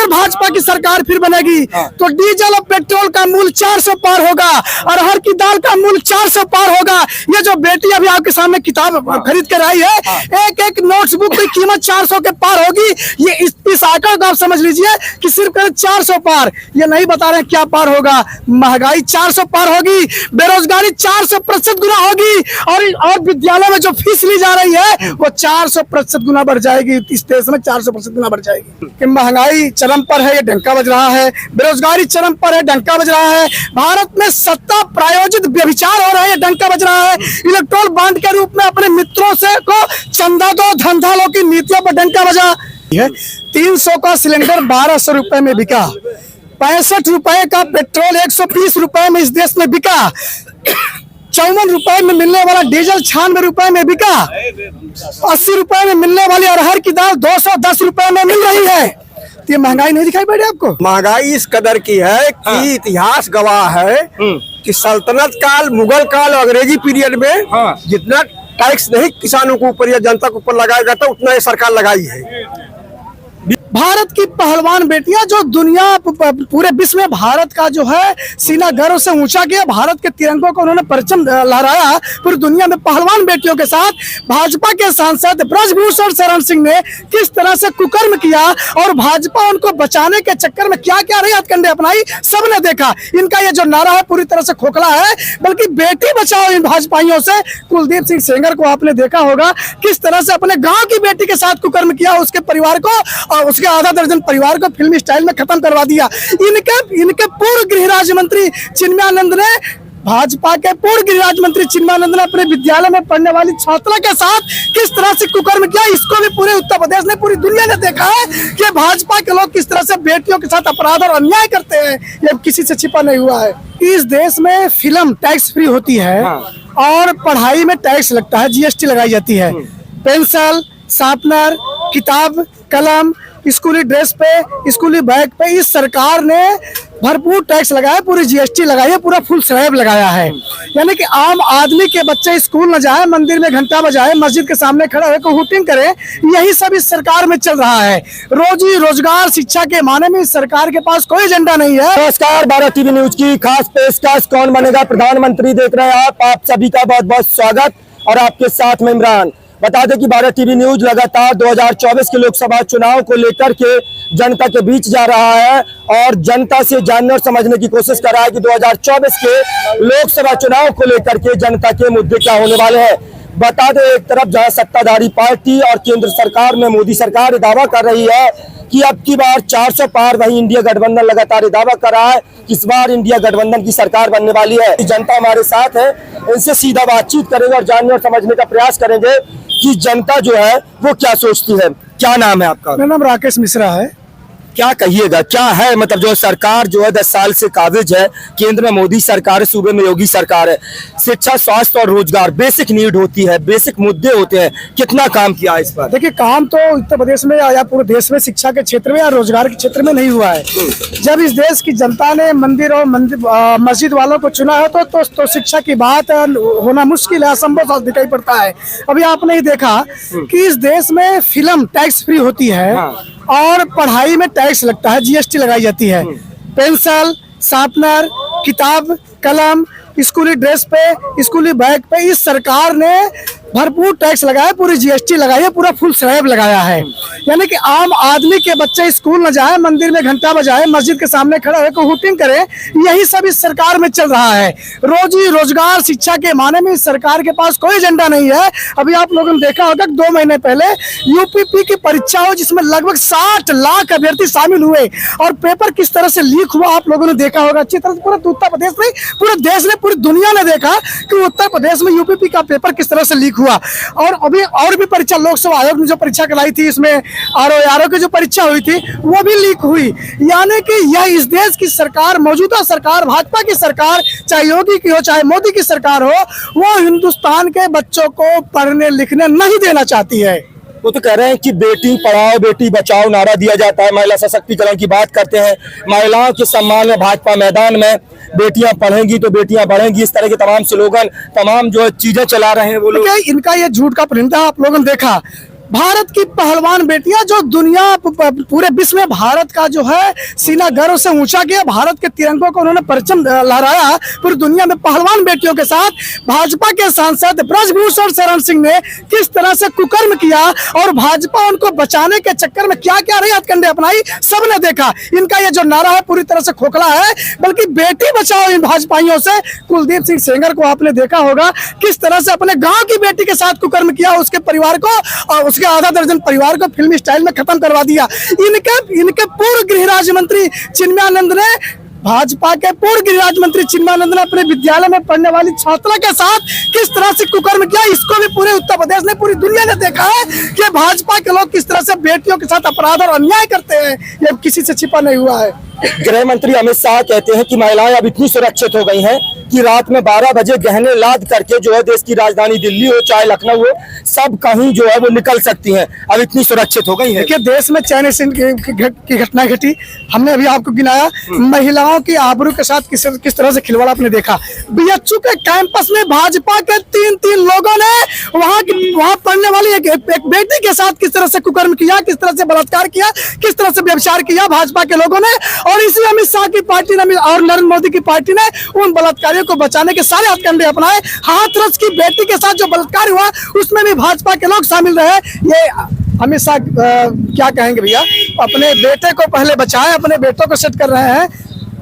अगर भाजपा की सरकार फिर बनेगी तो डीजल और पेट्रोल का मूल्य 400 पार होगा, अरहर की दाल का मूल्य 400 पार होगा। ये जो बेटी अभी आपके सामने किताब खरीद कर आई है, एक एक नोटबुक की कीमत 400 के पार होगी। ये इस आंकड़े को आप समझ लीजिए कि सिर्फ 400 पार, ये नहीं बता रहे क्या पार होगा। महंगाई 400 पार होगी, बेरोजगारी 400% गुना होगी, और विद्यालय में जो फीस ली जा रही है वो 400% गुना बढ़ जाएगी। इस देश में 400% गुना बढ़ जाएगी। कि महंगाई चरम पर है, ये डंका बज रहा है। बेरोजगारी चरम पर है, डंका बज रहा है। भारत में सत्ता प्रायोजित व्यभिचार हो रहा है, डंका बज रहा है। इलेक्ट्रोल बॉन्ड के रूप में अपने मित्रों से को चंदा दो, धंधा लो की नीतियों पर डंका बजा है। 300 का सिलेंडर 1200 रुपए में बिका, 65 रुपए का पेट्रोल 120 रुपए में इस देश में बिका, 54 रुपए में मिलने वाला डीजल 96 रुपए में बिका, 80 रुपए में मिलने वाली अरहर की दाल 210 रुपए में मिल रही है। तो ये महंगाई नहीं दिखाई पड़ रही आपको? महंगाई इस कदर की है कि इतिहास गवाह है कि सल्तनत काल, मुगल काल, अंग्रेजी पीरियड में जितना टैक्स नहीं किसानों के ऊपर या जनता के ऊपर लगाया जाता उतना ये सरकार लगाई है। भारत की पहलवान बेटियां जो दुनिया पूरे विश्व में भारत का जो है सीना गर्व से ऊंचा किया, भारत के तिरंगों को उन्होंने परचम लहराया पूरी दुनिया में। पहलवान बेटियों के साथ भाजपा के सांसद ब्रजभूषण शरण सिंह ने किस तरह से कुकर्म किया और भाजपा उनको बचाने के चक्कर में क्या क्या रही हथकंडे अपनाई, सबने देखा। इनका ये जो नारा है पूरी तरह से खोखला है, बल्कि बेटी बचाओ इन भाजपाइयों से। कुलदीप सिंह सेंगर को आपने देखा होगा किस तरह से अपने गाँव की बेटी के साथ कुकर्म किया, उसके परिवार को और उसके आधा दर्जन परिवार को फिल्मी स्टाइल में खत्म करवा दिया। इनके पूर्व गृह राज्य मंत्री चिन्मयानंद ने, भाजपा के पूर्व गृह राज्य मंत्री चिन्मयानंद ने अपने विद्यालय में पढ़ने वाली छात्रा के साथ किस तरह से कुकर्म किया, इसको भी पूरे उत्तर प्रदेश ने, पूरी दुनिया ने देखा है कि भाजपा के लोग किस तरह से बेटियों के साथ अपराध और अन्याय करते हैं। ये किसी से छिपा नहीं हुआ है। इस देश में फिल्म टैक्स फ्री होती है और पढ़ाई में टैक्स लगता है, जीएसटी लगाई जाती है। पेंसिल, शार्पनर, किताब, कलम, स्कूली ड्रेस पे, स्कूली बैग पे इस सरकार ने भरपूर टैक्स लगाया, पूरी जीएसटी लगाई है, पूरा फुल स्लैब लगाया है। यानी कि आम आदमी के बच्चे स्कूल न जाए, मंदिर में घंटा बजाए, मस्जिद के सामने खड़ा होकर हुटिंग करे, यही सब इस सरकार में चल रहा है। रोजी रोजगार शिक्षा के माने में इस सरकार के पास कोई एजेंडा नहीं है। नमस्कार, भारत टीवी न्यूज की खास पेशकश कौन बनेगा प्रधानमंत्री देख रहे हैं आप सभी का बहुत बहुत स्वागत और आपके साथ में इमरान। बता दें कि भारत टीवी न्यूज लगातार 2024 के लोकसभा चुनाव को लेकर के जनता के बीच जा रहा है और जनता से जानने और समझने की कोशिश कर रहा है कि 2024 के लोकसभा चुनाव को लेकर के जनता के मुद्दे क्या होने वाले हैं। बता दें, एक तरफ जहां सत्ताधारी पार्टी और केंद्र सरकार में मोदी सरकार दावा कर रही है कि अब की बार 400 पार, वहीं इंडिया गठबंधन लगातार दावा कर रहा है कि इस बार इंडिया गठबंधन की सरकार बनने वाली है। जनता हमारे साथ है, इनसे सीधा बातचीत करेंगे और जानने और समझने का प्रयास करेंगे कि जनता जो है वो क्या सोचती है। क्या नाम है आपका? मेरा नाम राकेश मिश्रा है। क्या कहिएगा, क्या है मतलब जो सरकार जो है 10 साल से काबिज है, केंद्र में मोदी सरकार है, सूबे में योगी सरकार है, शिक्षा, स्वास्थ्य और रोजगार बेसिक नीड होती है, बेसिक मुद्दे होते हैं, कितना काम किया है इस पर? देखिए, काम तो उत्तर प्रदेश में या पूरे देश में शिक्षा के क्षेत्र में या रोजगार के क्षेत्र में नहीं हुआ है। जब इस देश की जनता ने मंदिर और मस्जिद वालों को चुना है तो शिक्षा की बात होना मुश्किल है, असंभव दिखाई पड़ता है। अभी आपने ही देखा कि इस देश में फिल्म टैक्स फ्री होती है और पढ़ाई में टैक्स लगता है, जीएसटी लगाई जाती है। पेंसिल, शार्पनर, किताब, कलम, स्कूली ड्रेस पे, स्कूली बैग पे इस सरकार ने भरपूर टैक्स लगाया, पूरी जीएसटी लगाई है, पूरा फुल स्लैब लगाया है। यानी कि आम आदमी के बच्चे स्कूल न जाए, मंदिर में घंटा बजाए, मस्जिद के सामने खड़ा होकर हुटिंग करे, यही सब इस सरकार में चल रहा है। रोजी रोजगार शिक्षा के माने में इस सरकार के पास कोई एजेंडा नहीं है। अभी आप लोगों ने देखा होगा 2 महीने पहले यूपीपी की परीक्षा हो जिसमें लगभग 60 लाख अभ्यर्थी शामिल हुए और पेपर किस तरह से लीक हुआ आप लोगों ने देखा होगा अच्छी तरह। पूरा उत्तर प्रदेश नहीं, पूरे देश ने, पूरी दुनिया ने देखा कि उत्तर प्रदेश में यूपीपी का पेपर किस तरह से लीक हुआ। और अभी और भी परीक्षा, लोक सेवा आयोग ने जो परीक्षा कराई थी, इसमें आरओ की जो परीक्षा हुई थी वो भी लीक हुई। यानी कि यह इस देश की सरकार, मौजूदा सरकार, भाजपा की सरकार, चाहे योगी की हो चाहे मोदी की सरकार हो, वो हिंदुस्तान के बच्चों को पढ़ने लिखने नहीं देना चाहती है। वो तो कह रहे हैं कि बेटी पढ़ाओ बेटी बचाओ नारा दिया जाता है, महिला सशक्तिकरण की बात करते हैं, महिलाओं के सम्मान में भाजपा मैदान में, बेटियां पढ़ेंगी तो बेटियां बढ़ेंगी, इस तरह के तमाम स्लोगन, तमाम जो चीजें चला रहे हैं वो लोग। इनका ये झूठ का परिंदा आप लोगों ने देखा। भारत की पहलवान बेटियां जो दुनिया पूरे विश्व में भारत का जो है सीना गर्व से ऊंचा किया, भारत के तिरंगों को उन्होंने परचम लहराया पूरी दुनिया में। पहलवान बेटियों के साथ भाजपा के सांसद ब्रजभूषण शरण सिंह ने किस तरह से कुकर्म किया और भाजपा उनको बचाने के चक्कर में क्या क्या रही हथकंडे अपनाई, सबने देखा। इनका ये जो नारा है पूरी तरह से खोखला है, बल्कि बेटी बचाओ इन भाजपाइयों से। कुलदीप सिंह सेंगर को आपने देखा होगा किस तरह से अपने गांव की बेटी के साथ कुकर्म किया, उसके परिवार को और उसके आधा दर्जन परिवार को फिल्मी स्टाइल में खत्म करवा दिया। इनके पूर्व गृह राज्य मंत्री चिन्मयानंद ने, भाजपा के पूर्व गृह राज्य मंत्री चिन्मयानंद ने अपने विद्यालय में पढ़ने वाली छात्रा के साथ किस तरह से कुकर्म किया, इसको भी पूरे उत्तर प्रदेश ने, पूरी दुनिया ने देखा है कि भाजपा के लोग किस तरह से बेटियों के साथ अपराध और अन्याय करते हैं। ये किसी से छिपा नहीं हुआ है। गृह मंत्री अमित शाह कहते हैं कि महिलाएं अब इतनी सुरक्षित हो गई हैं कि रात में 12 बजे गहने लाद करके जो है देश की राजधानी दिल्ली हो चाहे लखनऊ हो, सब कहीं जो है वो निकल सकती हैं, अब इतनी सुरक्षित हो गई है। देखिए, देश में चैन सिंह की घटना घटी, हमने अभी आपको गिनाया। महिलाओं की आबरू के साथ किस तरह से खिलवाड़ आपने देखा। बीएचयू के कैंपस में भाजपा के तीन लोगों ने वहां पढ़ने वाली एक बेटी के साथ किस तरह से कुकर्म किया, किस तरह से बलात्कार किया, किस तरह से व्यभिचार किया भाजपा के लोगों ने। और इसी अमित शाह की पार्टी ने और नरेंद्र मोदी की पार्टी ने उन बलात्कारियों को बचाने के सारे हथकंडे अपनाए। हाथरस की बेटी के साथ जो बलात्कार हुआ उसमें भी भाजपा के लोग शामिल रहे। ये अमित शाह क्या कहेंगे भैया, अपने बेटे को पहले बचाए, अपने बेटों को सेट कर रहे हैं,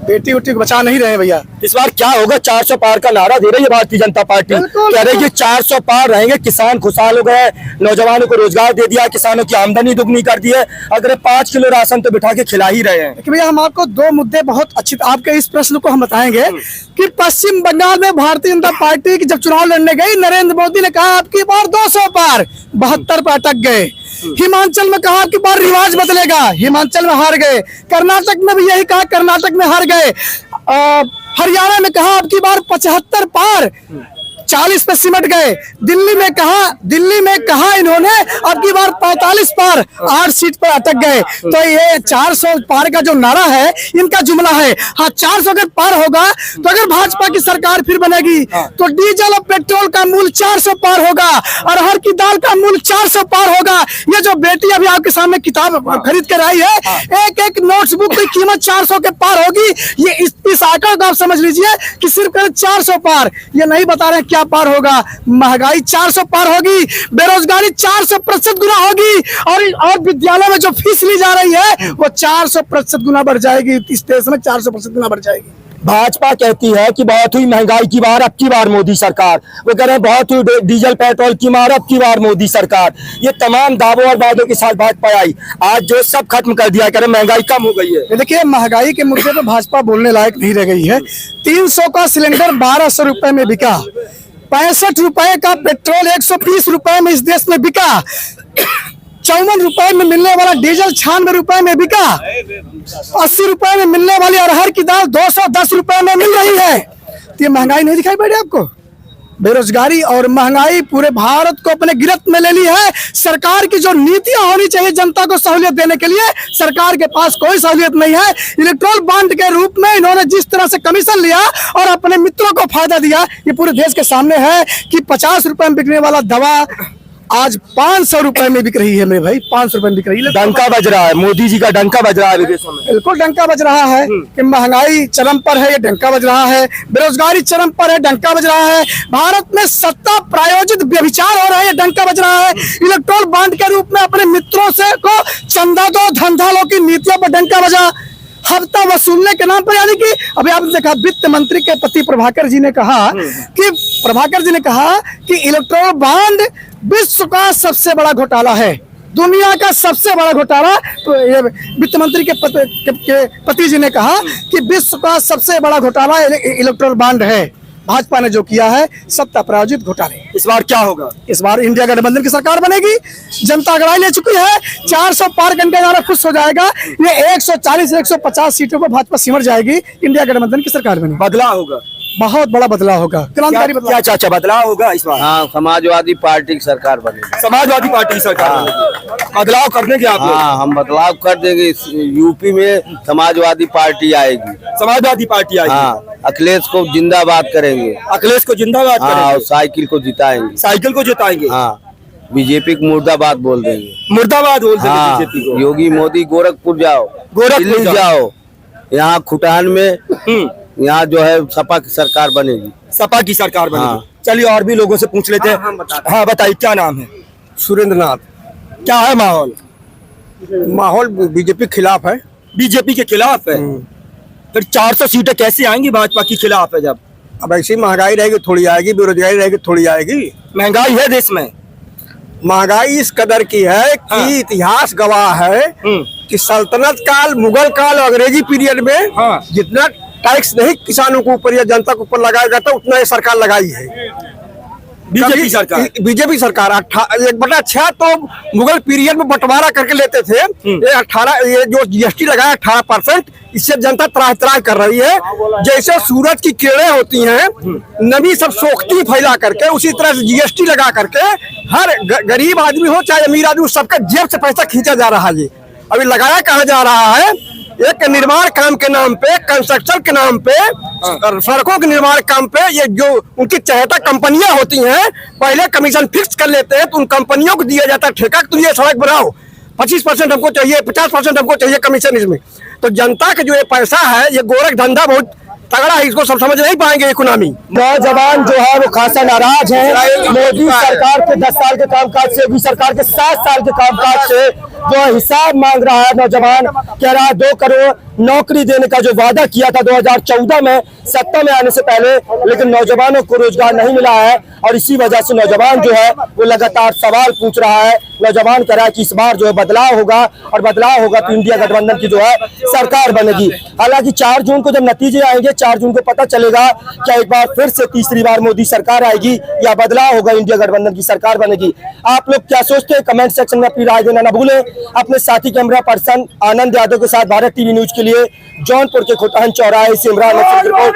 बेटी उटी को बचा नहीं रहे भैया। इस बार क्या होगा? 400 पार का नारा दे रही है भारतीय जनता पार्टी, कह रही है 400 पार रहेंगे, किसान खुशहाल हो गए, नौजवानों को रोजगार दे दिया, किसानों की आमदनी दुगनी कर दी है, अगर 5 किलो राशन तो बिठा के खिला ही रहे हैं। भैया, हम आपको 2 मुद्दे बहुत अच्छी, आपके इस प्रश्न को हम बताएंगे कि पश्चिम बंगाल में भारतीय जनता पार्टी की जब चुनाव लड़ने गई, नरेंद्र मोदी ने कहा आपकी बार 200 पार, 72 पर अटक गए। हिमाचल में कहा कि बार रिवाज बदलेगा, हिमाचल में हार गए। कर्नाटक में भी यही कहा, कर्नाटक में हार गए। हरियाणा में कहा अब की बार 75 पार, 40 पे सिमट गए। दिल्ली में कहा इन्होंने अब की बार 45 पार, 8 सीट पर अटक गए। तो ये 400 पार का जो नारा है इनका जुमला है। हाँ, 400 अगर पार होगा तो अगर भाजपा की सरकार फिर बनेगी तो डीजल और पेट्रोल का मूल्य 400 पार होगा, अरहर की दाल का मूल्य 400 पार होगा। ये जो बेटी अभी आपके सामने किताब खरीद कर आई है, एक नोटबुक की कीमत 400 के पार होगी। ये इस आंकड़े को आप समझ लीजिए कि सिर्फ 400 पार, ये नहीं बता रहे क्या पार होगा। महंगाई 400 पार होगी, बेरोजगारी 400% गुना होगी और विद्यालय में जो फीस ली जा रही है वो 400% गुना बढ़ जाएगी। इस देश में 400% गुना बढ़ जाएगी। भाजपा कहती है कि बहुत हुई महंगाई की बार, अब की बार मोदी सरकार। वो कह रहे हैं बहुत हुई डीजल पेट्रोल की मार, अब की बार मोदी सरकार। ये तमाम दावों और वादों के साथ भाजपा आई, आज जो सब खत्म कर दिया, कह रहे महंगाई कम हो गई है। देखिए, महंगाई के मुद्दे पे भाजपा बोलने लायक नहीं रह गई है। 300 का सिलेंडर 1200 रुपए में बिका, 65 रुपए का पेट्रोल 120 रुपए में इस देश में बिका, 54 रुपए में मिलने वाला डीजल 96 रुपए में बिका, 80 रुपए में मिलने वाली अरहर की दाल 210 रुपए में मिल रही है। तो ये महंगाई नहीं दिखाई पड़ रही आपको? बेरोजगारी और महंगाई पूरे भारत को अपने गिरफ्त में ले ली है। सरकार की जो नीतियां होनी चाहिए जनता को सहूलियत देने के लिए, सरकार के पास कोई सहूलियत नहीं है। इलेक्ट्रोल बॉन्ड के रूप में इन्होंने जिस तरह से कमीशन लिया और अपने मित्रों को फायदा दिया, ये पूरे देश के सामने है कि 50 रुपए में बिकने वाला दवा आज 500 रुपए में बिक रही है मेरे भाई, 500 रुपए में बिक रही है। डंका बज रहा है, मोदी जी का डंका बज रहा है विदेशों में। बिल्कुल डंका बज रहा है कि महंगाई चरम पर है, ये डंका बज रहा है। बेरोजगारी चरम पर है, डंका बज रहा है। भारत में सत्ता प्रायोजित व्यभिचार हो रहा है, ये डंका बज रहा है। इलेक्ट्रोल बॉन्ड के रूप में अपने मित्रों से को चंदा दो, धंधा लो की नीतियों पर डंका बजा। हफ्ता वसूलने के नाम पर, यानी कि अभी आपने देखा वित्त मंत्री के पति प्रभाकर जी ने कहा कि इलेक्ट्रोल बॉन्ड विश्व का सबसे बड़ा घोटाला है, दुनिया का सबसे बड़ा घोटाला। तो ये वित्त मंत्री के पति जी ने कहा कि विश्व का सबसे बड़ा घोटाला इलेक्ट्रोल बॉन्ड है। भाजपा ने जो किया है सत्ता प्रायोजित घोटाले। इस बार क्या होगा? इस बार इंडिया गठबंधन की सरकार बनेगी। जनता अगड़ाई ले चुकी है, 400 पार करने का नारा खुश हो जाएगा। ये 140 150 सीटों पर भाजपा सिमट जाएगी, इंडिया गठबंधन की सरकार बनेगी। बदलाव होगा, बहुत बड़ा बदलाव होगा, क्रांतिकारी क्या चाचा बदलाव होगा इस बार? हाँ, समाजवादी पार्टी की सरकार बनेगी। समाजवादी पार्टी की सरकार बनेगी। बदलाव करने के आप? हाँ, हम बदलाव कर देंगे। यूपी में समाजवादी पार्टी आएगी। समाजवादी पार्टी आएगी। हाँ, अखिलेश को जिंदाबाद करेंगे। अखिलेश को जिंदाबाद हाँ, करेंगे। और साइकिल को जिताएंगे। साइकिल को जिताएंगे। हाँ, बीजेपी को मुर्दाबाद बोल देंगे। मुर्दाबाद बोलते हैं हाँ, बीजेपी को। योगी मोदी गोरखपुर जाओ, गोरखपुर दिल्ली जाओ, यहाँ खुटान में यहाँ जो है सपा की सरकार बनेगी। सपा की सरकार बनेगी। हाँ। चलिए और भी लोगों से पूछ लेते हैं। हाँ बताइए, क्या नाम है? सुरेंद्र नाथ। क्या है माहौल? माहौल बीजेपी खिलाफ है। बीजेपी के खिलाफ है। फिर 400 सीटें कैसे आएंगी भाजपा के खिलाफ है जब? अब ऐसी महंगाई रहेगी थोड़ी आएगी, बेरोजगारी रहेगी थोड़ी आएगी। महंगाई है देश में। महंगाई इस कदर की है कि हाँ। इतिहास गवाह है कि सल्तनत काल, मुगल काल, अंग्रेजी पीरियड में हाँ। जितना टैक्स नहीं किसानों के ऊपर या जनता के ऊपर लगाया जाता उतना ये सरकार लगाई है। बीजेपी सरकार। बीजेपी सरकार 1/6 तो मुगल पीरियड में बंटवारा करके लेते थे। ये जो जीएसटी लगाया 18%, इससे जनता त्राह त्राह कर रही है। जैसे सूरज की किरणें होती हैं, नमी सब सोखती फैला करके, उसी तरह से जीएसटी लगा करके हर गरीब आदमी हो चाहे अमीर आदमी, सबका जेब से पैसा खींचा जा रहा है। ये अभी लगाया कहा जा रहा है, एक निर्माण काम के नाम पे, कंस्ट्रक्शन के नाम पे, सड़कों के निर्माण काम पे, ये जो उनकी चहेता कंपनियां होती हैं, पहले कमीशन फिक्स कर लेते हैं, तो उन कंपनियों को दिया जाता है ठेका, तुम ये सड़क बनाओ, 25% हमको चाहिए, 50% हमको चाहिए कमीशन इसमें। तो जनता का जो ये पैसा है, ये गोरख धंधा बहुत तगड़ा है, इसको सब समझ नहीं पाएंगे इकोनॉमी। नौजवान जो है वो खासा नाराज है मोदी सरकार के 10 साल के कामकाज से, योगी सरकार के 7 साल के कामकाज से। जो हिसाब मांग रहा है नौजवान, कह रहा है 2 करोड़ नौकरी देने का जो वादा किया था 2014 में सत्ता में आने से पहले, लेकिन नौजवानों को रोजगार नहीं मिला है। और इसी वजह से नौजवान जो है वो लगातार सवाल पूछ रहा है। नौजवान कह रहा है कि इस बार जो है बदलाव होगा, और बदलाव होगा तो इंडिया गठबंधन की जो है सरकार बनेगी। हालांकि 4 जून को जब नतीजे आएंगे, 4 जून को पता चलेगा क्या एक बार फिर से तीसरी बार मोदी सरकार आएगी या बदलाव होगा, इंडिया गठबंधन की सरकार बनेगी। आप लोग क्या सोचते हैं? कमेंट सेक्शन में अपनी राय देना न भूलें। अपने साथी कैमरा पर्सन आनंद यादव के साथ भारत टीवी न्यूज के लिए जौनपुर के खुटहन चौराहे से इमरान नसीर की रिपोर्ट।